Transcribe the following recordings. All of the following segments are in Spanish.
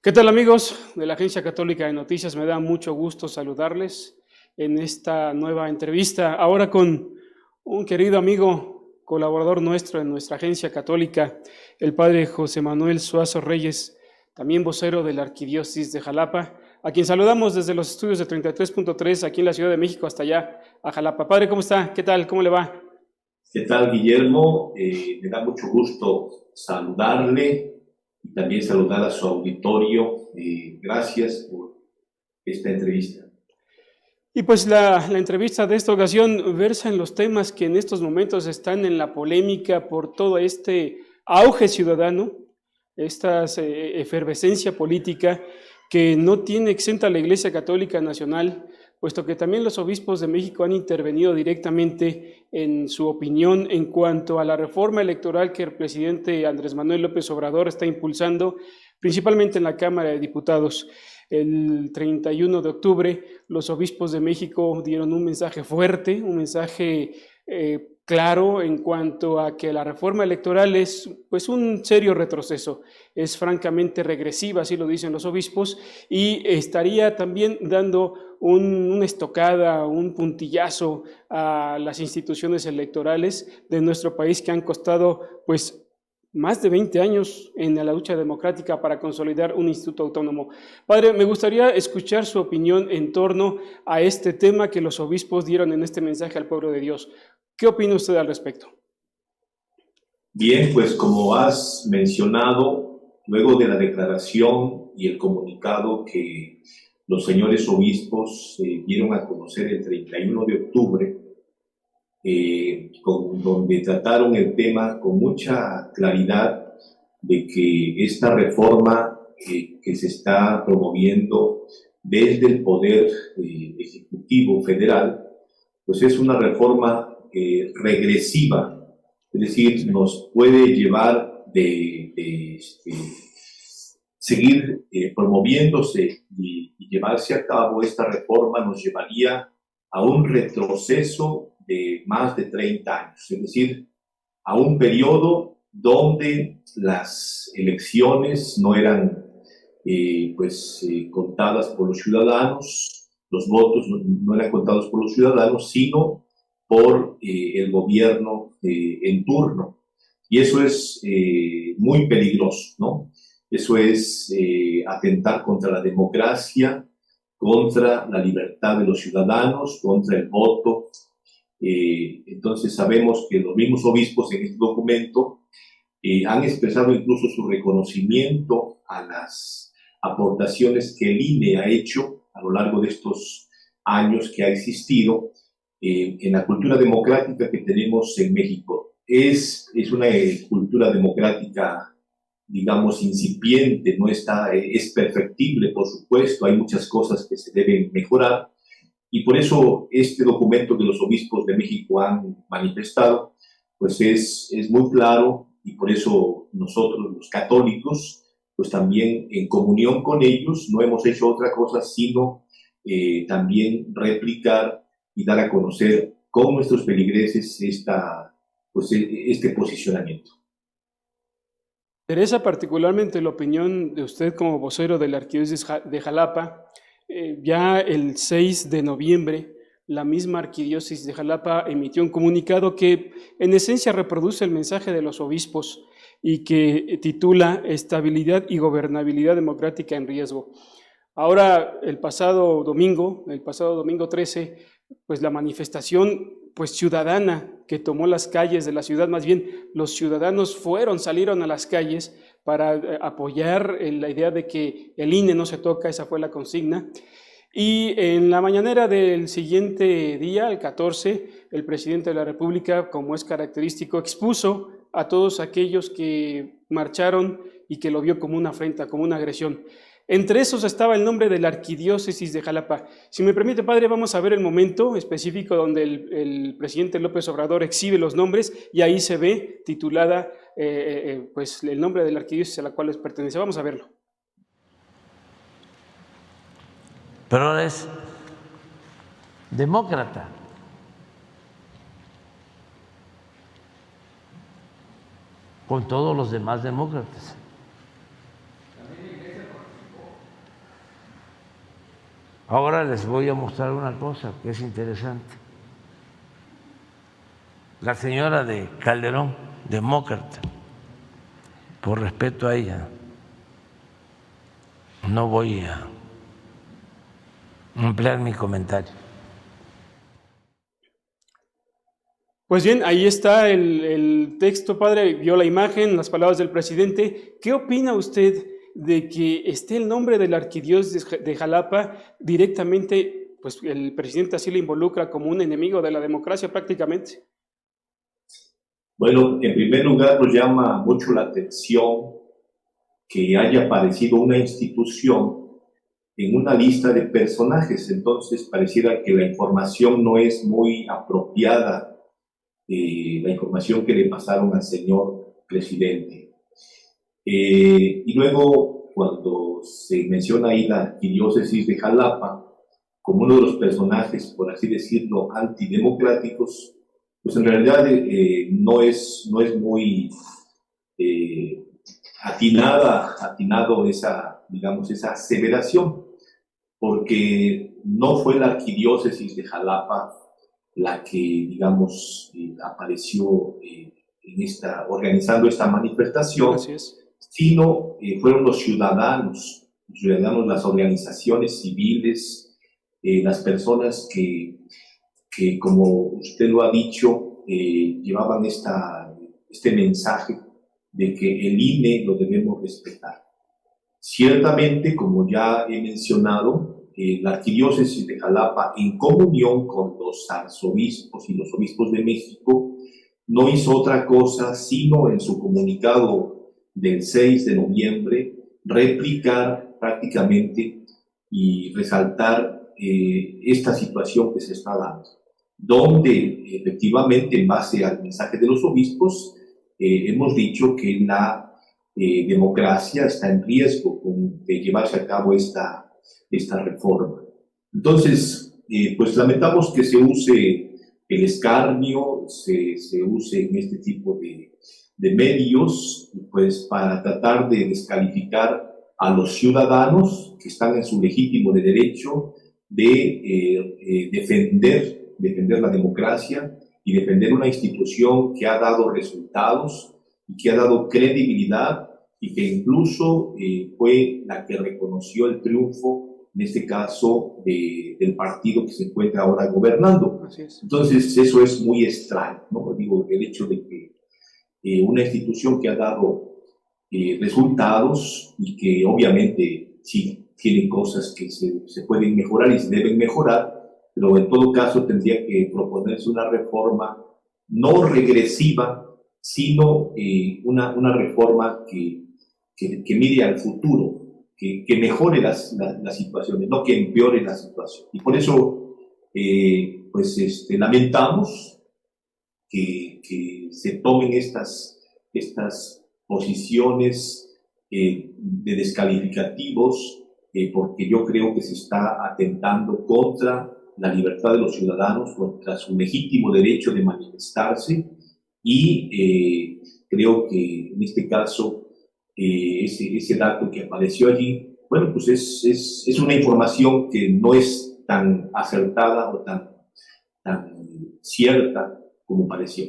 ¿Qué tal, amigos de la Agencia Católica de Noticias? Me da mucho gusto saludarles en esta nueva entrevista, ahora con un querido amigo, colaborador nuestro en nuestra Agencia Católica, el padre José Manuel Suazo Reyes, también vocero de la Arquidiócesis de Jalapa, a quien saludamos desde los estudios de 33.3 aquí en la Ciudad de México hasta allá a Jalapa. Padre, ¿cómo está? ¿Qué tal? ¿Cómo le va? ¿Qué tal, Guillermo? Me da mucho gusto saludarle y también saludar a su auditorio. Gracias por esta entrevista. Y pues la entrevista de esta ocasión versa en los temas que en estos momentos están en la polémica por todo este auge ciudadano, esta efervescencia política que no tiene exenta la Iglesia Católica Nacional, puesto que también los obispos de México han intervenido directamente en su opinión en cuanto a la reforma electoral que el presidente Andrés Manuel López Obrador está impulsando, principalmente en la Cámara de Diputados. El 31 de octubre, los obispos de México dieron un mensaje fuerte, un mensaje claro en cuanto a que la reforma electoral es pues un serio retroceso, es francamente regresiva, así lo dicen los obispos, y estaría también dando una estocada, un puntillazo a las instituciones electorales de nuestro país que han costado pues más de 20 años en la lucha democrática para consolidar un instituto autónomo. Padre, me gustaría escuchar su opinión en torno a este tema que los obispos dieron en este mensaje al pueblo de Dios. ¿Qué opina usted al respecto? Bien, pues como has mencionado, luego de la declaración y el comunicado que los señores obispos dieron a conocer el 31 de octubre, donde trataron el tema con mucha claridad de que esta reforma que se está promoviendo desde el Poder Ejecutivo Federal, pues es una reforma regresiva, es decir, nos puede llevar seguir promoviéndose y llevarse a cabo esta reforma nos llevaría a un retroceso de más de 30 años, es decir, a un periodo donde las elecciones no eran contadas por los ciudadanos, los votos no eran contados por los ciudadanos, sino por el gobierno en turno. Y eso es muy peligroso, ¿no? Eso es atentar contra la democracia, contra la libertad de los ciudadanos, contra el voto. Entonces sabemos que los mismos obispos en este documento han expresado incluso su reconocimiento a las aportaciones que el INE ha hecho a lo largo de estos años que ha existido en la cultura democrática que tenemos en México. Es una cultura democrática, digamos, incipiente, no está, es perfectible, por supuesto, hay muchas cosas que se deben mejorar, y por eso este documento que los obispos de México han manifestado, pues es muy claro, y por eso nosotros los católicos, pues también en comunión con ellos, no hemos hecho otra cosa sino también replicar y dar a conocer con nuestros feligreses este posicionamiento. Me interesa particularmente la opinión de usted como vocero de la Arquidiócesis de Jalapa. Ya el 6 de noviembre, la misma Arquidiócesis de Jalapa emitió un comunicado que en esencia reproduce el mensaje de los obispos y que titula Estabilidad y gobernabilidad democrática en riesgo. Ahora, el pasado domingo 13, pues la manifestación pues ciudadana que tomó las calles de la ciudad, más bien los ciudadanos salieron a las calles para apoyar la idea de que el INE no se toca, esa fue la consigna. Y en la mañanera del siguiente día, el 14, el presidente de la República, como es característico, expuso a todos aquellos que marcharon y que lo vio como una afrenta, como una agresión. Entre esos estaba el nombre de la Arquidiócesis de Jalapa. Si me permite, padre, vamos a ver el momento específico donde el presidente López Obrador exhibe los nombres y ahí se ve titulada pues el nombre de la arquidiócesis a la cual les pertenece. Vamos a verlo. Pero ahora es demócrata. Con todos los demás demócratas. Ahora les voy a mostrar una cosa que es interesante. La señora de Calderón, demócrata, por respeto a ella, no voy a ampliar mi comentario. Pues bien, ahí está el texto, padre, vio la imagen, las palabras del presidente. ¿Qué opina usted de que esté el nombre del arquidiócesis de Jalapa directamente, pues el presidente así lo involucra como un enemigo de la democracia prácticamente? Bueno, en primer lugar nos llama mucho la atención que haya aparecido una institución en una lista de personajes, entonces pareciera que la información no es muy apropiada, la información que le pasaron al señor presidente. Y luego, cuando se menciona ahí la arquidiócesis de Jalapa como uno de los personajes, por así decirlo, antidemocráticos, pues en realidad no es muy atinado esa, digamos, esa aseveración, porque no fue la arquidiócesis de Jalapa la que, digamos, apareció organizando esta manifestación, Así es. sino fueron los ciudadanos, las organizaciones civiles, las personas que, como usted lo ha dicho, llevaban este mensaje de que el INE lo debemos respetar. Ciertamente, como ya he mencionado, la arquidiócesis de Jalapa, en comunión con los arzobispos y los obispos de México, no hizo otra cosa sino en su comunicado del 6 de noviembre replicar prácticamente y resaltar esta situación que se está dando, donde efectivamente, en base al mensaje de los obispos, hemos dicho que la democracia está en riesgo de llevarse a cabo esta reforma. Entonces, pues lamentamos que se use el escarnio, se use en este tipo de medios, pues para tratar de descalificar a los ciudadanos que están en su legítimo derecho de defender la democracia y defender una institución que ha dado resultados y que ha dado credibilidad y que incluso fue la que reconoció el triunfo, en este caso, del partido que se encuentra ahora gobernando. Así es. Entonces, eso es muy extraño, ¿no? Digo, el hecho de que una institución que ha dado resultados y que obviamente sí tiene cosas que se pueden mejorar y se deben mejorar, pero en todo caso tendría que proponerse una reforma no regresiva, sino una reforma que mire al futuro, que mejore las situaciones, no que empeore la situación. Y por eso, pues lamentamos que se tomen estas posiciones de descalificativos, porque yo creo que se está atentando contra la libertad de los ciudadanos, contra su legítimo derecho de manifestarse, y creo que en este caso ese dato que apareció allí, bueno, pues es una información que no es tan acertada o tan cierta como parecía.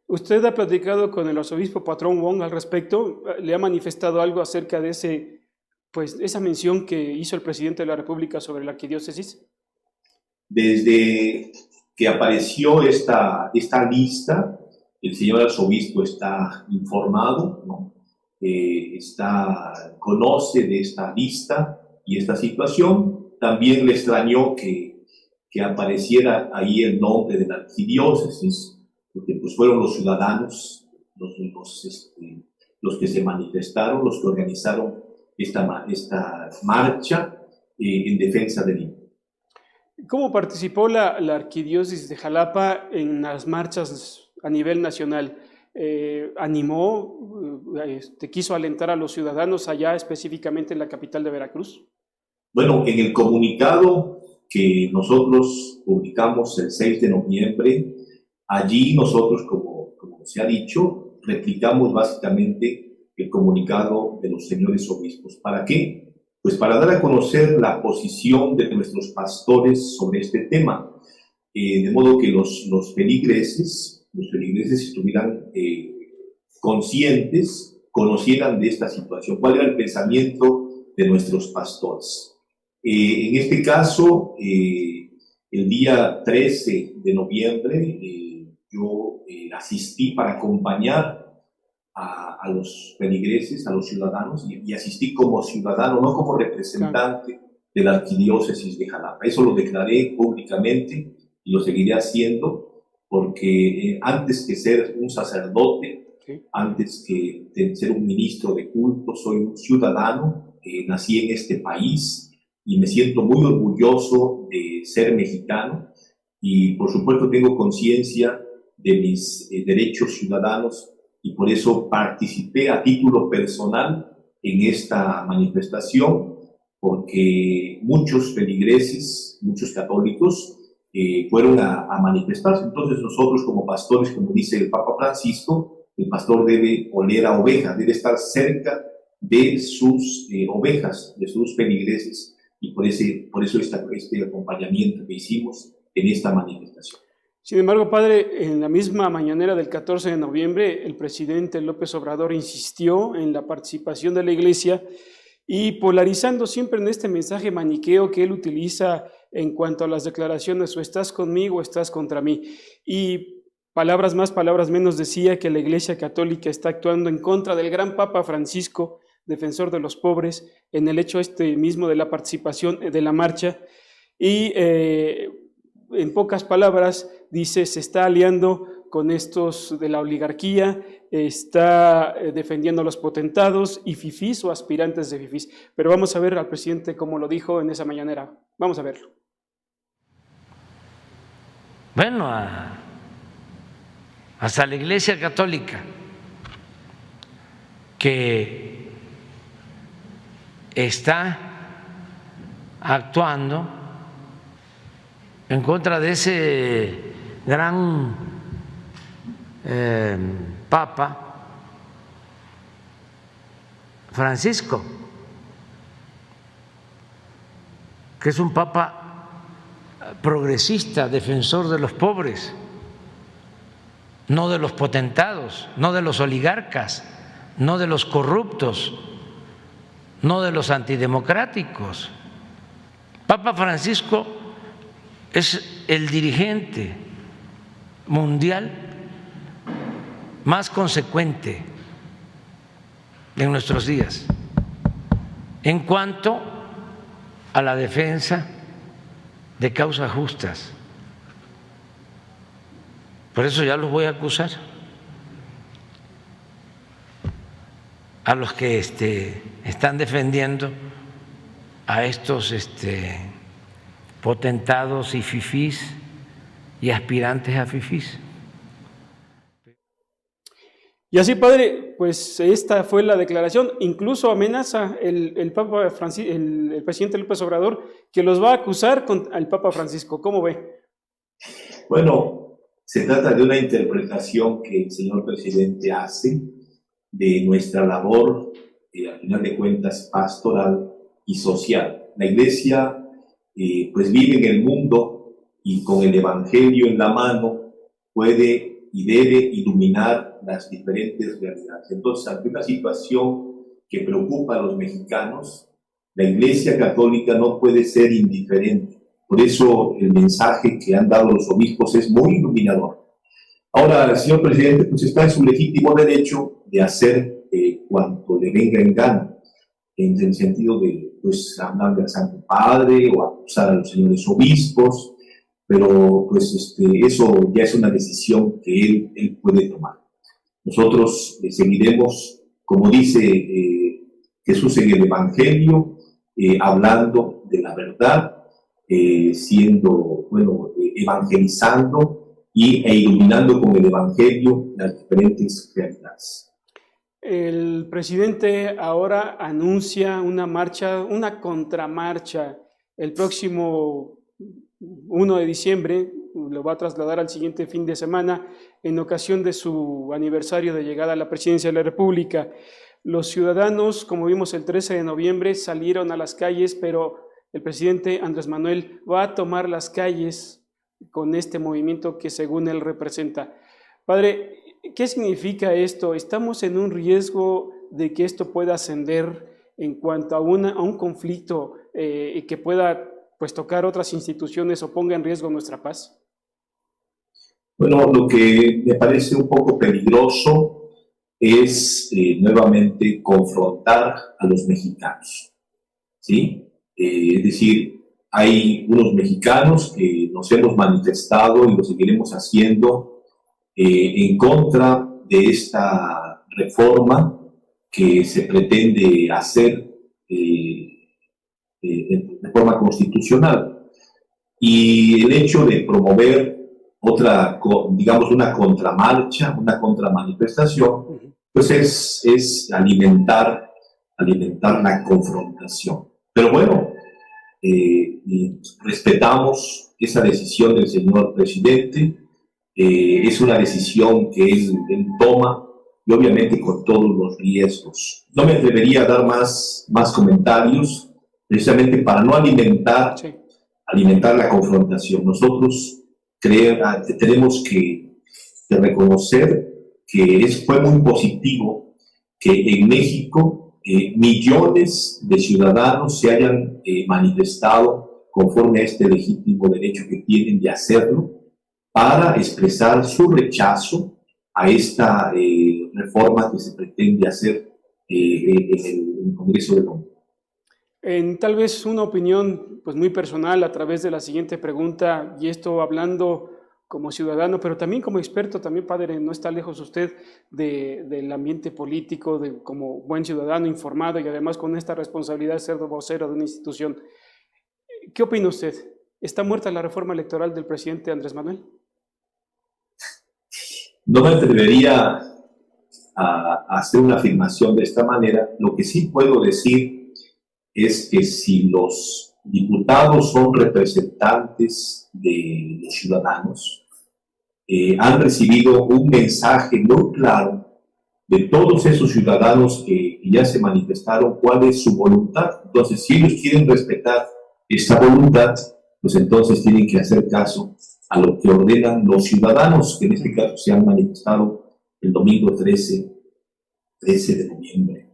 ¿Usted ha platicado con el arzobispo Patrón Wong al respecto? ¿Le ha manifestado algo acerca de esa mención que hizo el presidente de la República sobre la arquidiócesis? Desde que apareció esta lista, el señor arzobispo está informado, ¿no? Conoce de esta lista y esta situación. También le extrañó que apareciera ahí el nombre de la arquidiócesis, porque pues fueron los ciudadanos los que se manifestaron, los que organizaron esta marcha en defensa del INE. ¿Cómo participó la arquidiócesis de Jalapa en las marchas a nivel nacional? ¿Animó, quiso alentar a los ciudadanos allá, específicamente en la capital de Veracruz? Bueno, en el comunicado que nosotros publicamos el 6 de noviembre, allí nosotros, como se ha dicho, replicamos básicamente el comunicado de los señores obispos. ¿Para qué? pues para dar a conocer la posición de nuestros pastores sobre este tema, de modo que los feligreses estuvieran conscientes, conocieran de esta situación, cuál era el pensamiento de nuestros pastores. En este caso, el día 13 de noviembre, yo asistí para acompañar a los feligreses, a los ciudadanos, y asistí como ciudadano, no como representante de la arquidiócesis de Jalapa. Eso lo declaré públicamente y lo seguiré haciendo, porque antes que ser un sacerdote, antes que ser un ministro de culto, soy un ciudadano, nací en este país y me siento muy orgulloso de ser mexicano, y por supuesto tengo conciencia de mis derechos ciudadanos, y por eso participé a título personal en esta manifestación, porque muchos feligreses, muchos católicos fueron a manifestarse. Entonces nosotros como pastores, como dice el Papa Francisco, el pastor debe oler a ovejas, debe estar cerca de sus ovejas, de sus feligreses, y por eso este acompañamiento que hicimos en esta manifestación. Sin embargo, padre, en la misma mañanera del 14 de noviembre, el presidente López Obrador insistió en la participación de la Iglesia y polarizando siempre en este mensaje maniqueo que él utiliza en cuanto a las declaraciones, o estás conmigo o estás contra mí. Y palabras más, palabras menos, decía que la Iglesia Católica está actuando en contra del gran Papa Francisco, defensor de los pobres, en el hecho mismo de la participación de la marcha. Y en pocas palabras, dice, se está aliando con estos de la oligarquía, está defendiendo a los potentados y fifís o aspirantes de fifís. Pero vamos a ver al presidente cómo lo dijo en esa mañanera. Vamos a verlo. Bueno, hasta la Iglesia Católica, que está actuando en contra de ese gran Papa Francisco, que es un Papa progresista, defensor de los pobres, no de los potentados, no de los oligarcas, no de los corruptos, no de los antidemocráticos. Papa Francisco es el dirigente mundial más consecuente en nuestros días en cuanto a la defensa de causas justas. Por eso ya los voy a acusar a los que están defendiendo a estos potentados y fifís y aspirantes a fifís. Y así, padre, pues esta fue la declaración. Incluso amenaza el presidente López Obrador que los va a acusar al Papa Francisco. ¿Cómo ve? Bueno, se trata de una interpretación que el señor presidente hace de nuestra labor, al final de cuentas, pastoral y social. La Iglesia pues vive en el mundo y con el Evangelio en la mano puede y debe iluminar las diferentes realidades. Entonces, ante una situación que preocupa a los mexicanos, la Iglesia Católica no puede ser indiferente. Por eso el mensaje que han dado los obispos es muy iluminador. Ahora, el señor presidente pues está en su legítimo derecho de hacer cuanto le venga en gana, en el sentido de pues hablar del Santo Padre o acusar a los señores obispos, pero pues eso ya es una decisión que él puede tomar. Nosotros seguiremos, como dice Jesús en el Evangelio, hablando de la verdad, evangelizando e iluminando con el Evangelio las diferentes realidades. El presidente ahora anuncia una marcha, una contramarcha, el próximo 1 de diciembre, lo va a trasladar al siguiente fin de semana, en ocasión de su aniversario de llegada a la presidencia de la República. Los ciudadanos, como vimos el 13 de noviembre, salieron a las calles, pero el presidente Andrés Manuel va a tomar las calles con este movimiento que según él representa. Padre, ¿qué significa esto? ¿Estamos en un riesgo de que esto pueda ascender en cuanto a un conflicto que pueda pues, tocar otras instituciones o ponga en riesgo nuestra paz? Bueno, lo que me parece un poco peligroso es nuevamente confrontar a los mexicanos, ¿sí? Es decir, hay unos mexicanos que nos hemos manifestado y lo seguiremos haciendo en contra de esta reforma que se pretende hacer de forma constitucional. Y el hecho de promover otra, digamos, una contramarcha, una contramanifestación, pues es alimentar la confrontación. Pero bueno, respetamos esa decisión del señor presidente, es una decisión que él toma y obviamente con todos los riesgos. No me atrevería a dar más comentarios, precisamente para no alimentar la confrontación. Nosotros tenemos que reconocer que fue muy positivo que en México millones de ciudadanos se hayan manifestado conforme a este legítimo derecho que tienen de hacerlo para expresar su rechazo a esta reforma que se pretende hacer en el Congreso de la Unión. En tal vez una opinión pues, muy personal a través de la siguiente pregunta, y esto hablando como ciudadano, pero también como experto, también padre, no está lejos usted del ambiente político, como buen ciudadano informado y además con esta responsabilidad de ser vocero de una institución. ¿Qué opina usted? ¿Está muerta la reforma electoral del presidente Andrés Manuel? No me atrevería a hacer una afirmación de esta manera. Lo que sí puedo decir es que si los diputados son representantes de los ciudadanos, han recibido un mensaje muy claro de todos esos ciudadanos que ya se manifestaron cuál es su voluntad. Entonces, si ellos quieren respetar esta voluntad, pues entonces tienen que hacer caso a lo que ordenan los ciudadanos, que en este caso se han manifestado el domingo 13 de noviembre.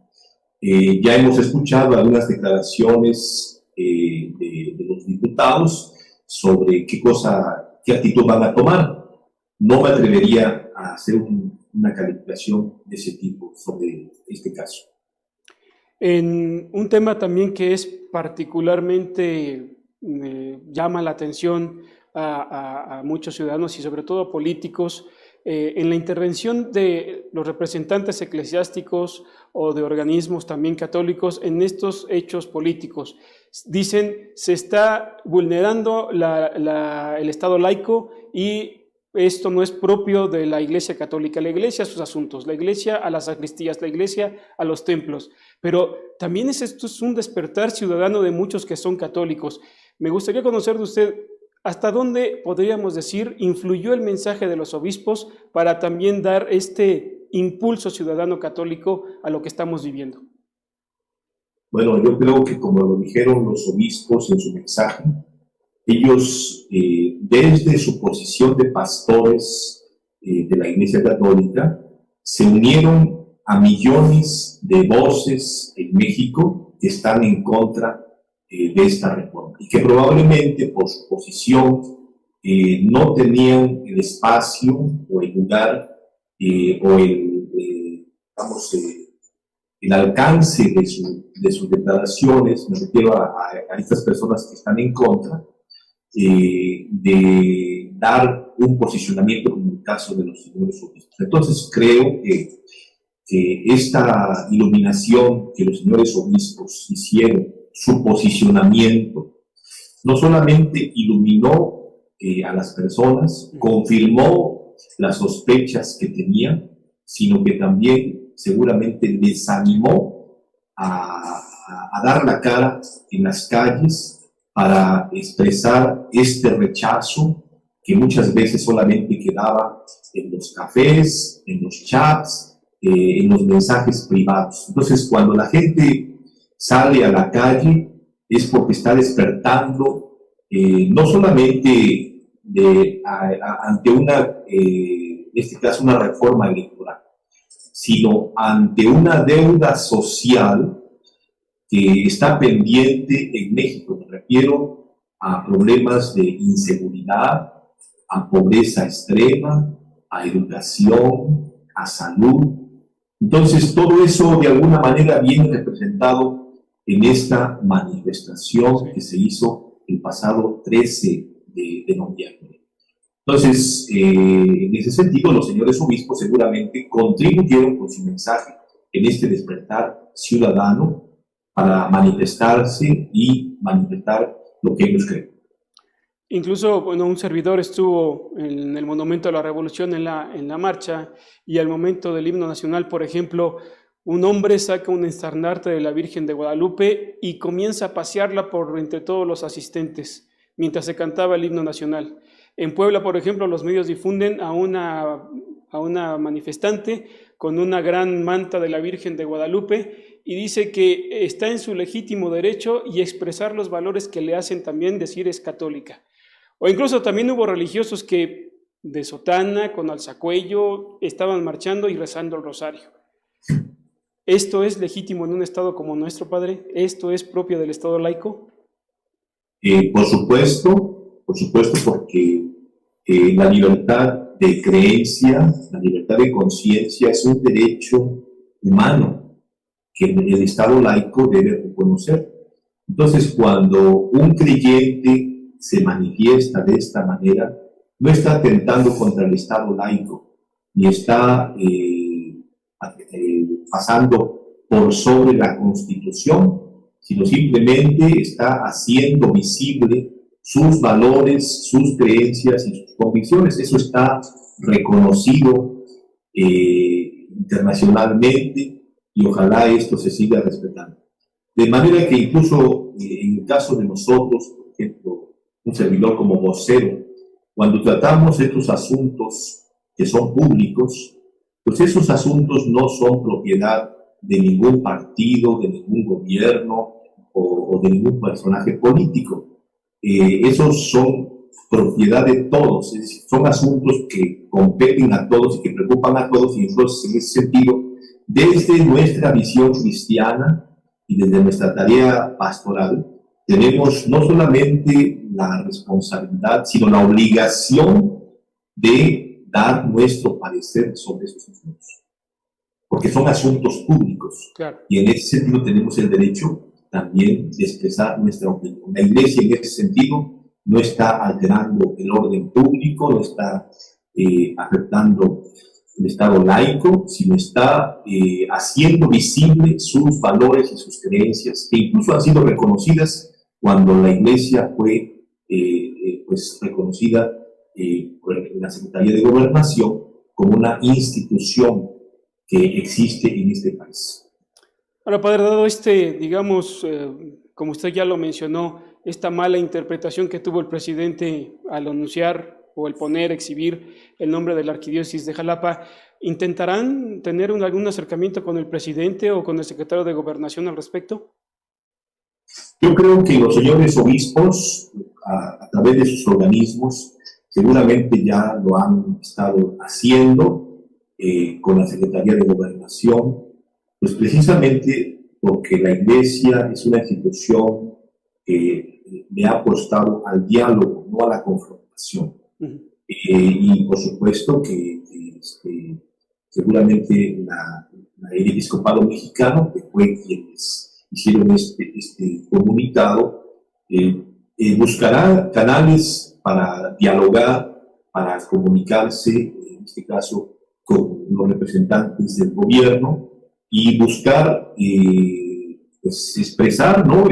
Ya hemos escuchado algunas declaraciones de los diputados sobre qué actitud van a tomar. No me atrevería a hacer una calificación de ese tipo sobre este caso. En un tema también que es particularmente llama la atención a muchos ciudadanos y sobre todo políticos, en la intervención de los representantes eclesiásticos o de organismos también católicos en estos hechos políticos. Dicen, se está vulnerando el Estado laico y esto no es propio de la Iglesia Católica. La Iglesia a sus asuntos, la Iglesia a las sacristías, la Iglesia a los templos. Pero también esto es un despertar ciudadano de muchos que son católicos. Me gustaría conocer de usted hasta dónde, podríamos decir, influyó el mensaje de los obispos para también dar este impulso ciudadano católico a lo que estamos viviendo. Bueno, yo creo que como lo dijeron los obispos en su mensaje, ellos, desde su posición de pastores de la Iglesia Católica, se unieron a millones de voces en México que están en contra de esta reforma y que probablemente por su posición no tenían el espacio o el lugar o el alcance de sus declaraciones. Me refiero a estas personas que están en contra, de dar un posicionamiento como el caso de los señores obispos. Entonces creo que esta iluminación que los señores obispos hicieron, su posicionamiento, no solamente iluminó a las personas, confirmó las sospechas que tenían, sino que también seguramente les animó a dar la cara en las calles para expresar este rechazo que muchas veces solamente quedaba en los cafés, en los chats, en los mensajes privados. Entonces, cuando la gente sale a la calle es porque está despertando no solamente ante en este caso, una reforma electoral, sino ante una deuda social que está pendiente en México. Me refiero a problemas de inseguridad, a pobreza extrema, a educación, a salud. Entonces, todo eso de alguna manera viene representado en esta manifestación que se hizo el pasado 13 de noviembre. Entonces, en ese sentido, los señores obispos seguramente contribuyeron con su mensaje en este despertar ciudadano para manifestarse y manifestar lo que ellos creen. Incluso, bueno, un servidor estuvo en el Monumento a la Revolución en la marcha, y al momento del himno nacional, por ejemplo, un hombre saca un estandarte de la Virgen de Guadalupe y comienza a pasearla por entre todos los asistentes mientras se cantaba el himno nacional. En Puebla, por ejemplo, los medios difunden a una manifestante con una gran manta de la Virgen de Guadalupe, y dice que está en su legítimo derecho y expresar los valores que le hacen también decir es católica. O incluso también hubo religiosos que de sotana, con alzacuello, estaban marchando y rezando el rosario. ¿Esto es legítimo en un Estado como nuestro, padre? ¿Esto es propio del Estado laico? Por supuesto, porque la libertad de creencia, la libertad de conciencia es un derecho humano que el Estado laico debe reconocer. Entonces, cuando un creyente se manifiesta de esta manera, no está atentando contra el Estado laico, ni está pasando por sobre la Constitución, sino simplemente está haciendo visible sus valores, sus creencias y sus convicciones. Eso está reconocido internacionalmente, y ojalá esto se siga respetando. De manera que incluso en el caso de nosotros, por ejemplo, un servidor como vocero, cuando tratamos estos asuntos que son públicos, pues esos asuntos no son propiedad de ningún partido, de ningún gobierno o de ningún personaje político. Esos son propiedad de todos, es decir, son asuntos que competen a todos y que preocupan a todos, y entonces en ese sentido, desde nuestra visión cristiana y desde nuestra tarea pastoral, tenemos no solamente la responsabilidad, sino la obligación de dar nuestro parecer sobre esos asuntos, porque son asuntos públicos. Claro. Y en ese sentido tenemos el derecho también de expresar nuestra opinión. La Iglesia en ese sentido no está alterando el orden público, no está afectando el Estado laico, sino está haciendo visible sus valores y sus creencias, que incluso han sido reconocidas cuando la Iglesia fue pues reconocida por la Secretaría de Gobernación como una institución que existe en este país. Ahora, padre, dado digamos, como usted ya lo mencionó, esta mala interpretación que tuvo el presidente al anunciar o el exhibir el nombre de la Arquidiócesis de Jalapa, ¿intentarán tener algún acercamiento con el presidente o con el secretario de Gobernación al respecto? Yo creo que los señores obispos, a través de sus organismos, seguramente ya lo han estado haciendo con la Secretaría de Gobernación, pues precisamente porque la Iglesia es una institución que le ha apostado al diálogo, no a la confrontación. Y por supuesto que seguramente el episcopado mexicano, que fue quienes hicieron este comunicado, buscará canales para dialogar, para comunicarse, en este caso, con los representantes del gobierno, y buscar pues, expresar, ¿no?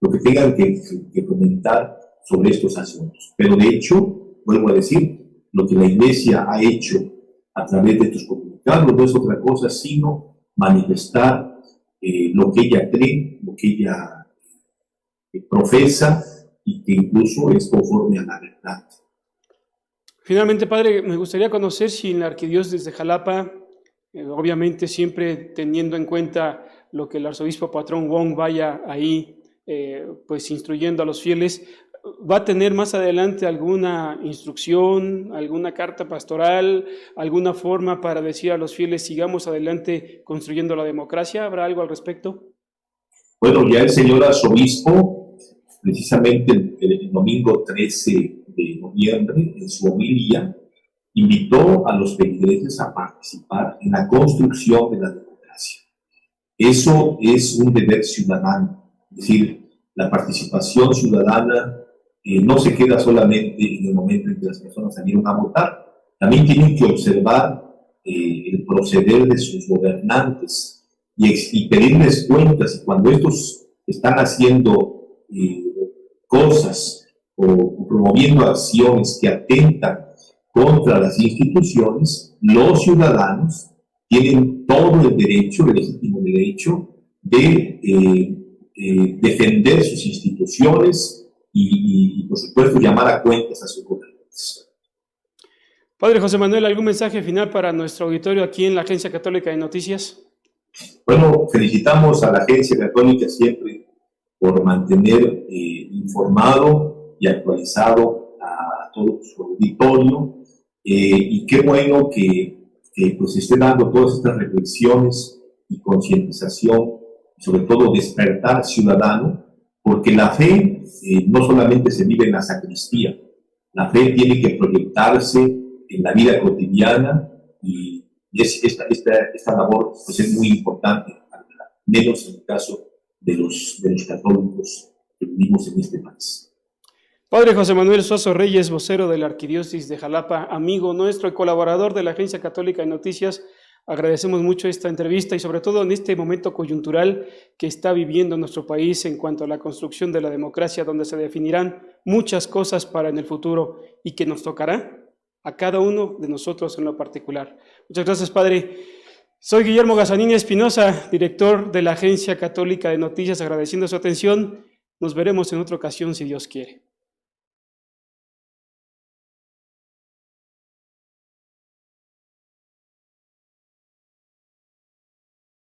Lo que tengan que comentar sobre estos asuntos. Pero de hecho, vuelvo a decir, lo que la Iglesia ha hecho a través de estos comunicados no es otra cosa sino manifestar lo que ella cree, lo que ella profesa, y que incluso es conforme a la verdad. Finalmente, padre, me gustaría conocer si en la Arquidiócesis de Jalapa obviamente siempre teniendo en cuenta lo que el arzobispo patrón Wong vaya ahí pues instruyendo a los fieles. ¿Va a tener más adelante alguna instrucción, alguna carta pastoral, alguna forma para decir a los fieles sigamos adelante construyendo la democracia? ¿Habrá algo al respecto? Bueno, ya el señor arzobispo, precisamente el domingo 13 de noviembre, en su homilía, invitó a los feligreses a participar en la construcción de la democracia. Eso es un deber ciudadano, es decir, la participación ciudadana no se queda solamente en el momento en que las personas salieron a votar, también tienen que observar el proceder de sus gobernantes y pedirles cuentas. Y cuando estos están haciendo cosas o promoviendo acciones que atentan contra las instituciones, los ciudadanos tienen todo el derecho, el legítimo derecho de defender sus instituciones y, por supuesto, llamar a cuentas a sus gobernantes. Padre José Manuel, ¿algún mensaje final para nuestro auditorio aquí en la Agencia Católica de Noticias? Bueno, felicitamos a la Agencia Católica siempre por mantener informado y actualizado a todo su auditorio, y qué bueno que pues esté dando todas estas reflexiones y concientización, sobre todo despertar ciudadano, porque la fe no solamente se vive en la sacristía, la fe tiene que proyectarse en la vida cotidiana y esta labor pues, es muy importante, menos en el caso de los católicos que vivimos en este país. Padre José Manuel Suazo Reyes, vocero de la Arquidiócesis de Jalapa, amigo nuestro y colaborador de la Agencia Católica de Noticias, agradecemos mucho esta entrevista y sobre todo en este momento coyuntural que está viviendo nuestro país en cuanto a la construcción de la democracia, donde se definirán muchas cosas para en el futuro y que nos tocará a cada uno de nosotros en lo particular. Muchas gracias, Padre. Soy Guillermo Gazzanini Espinosa, director de la Agencia Católica de Noticias, agradeciendo su atención. Nos veremos en otra ocasión si Dios quiere.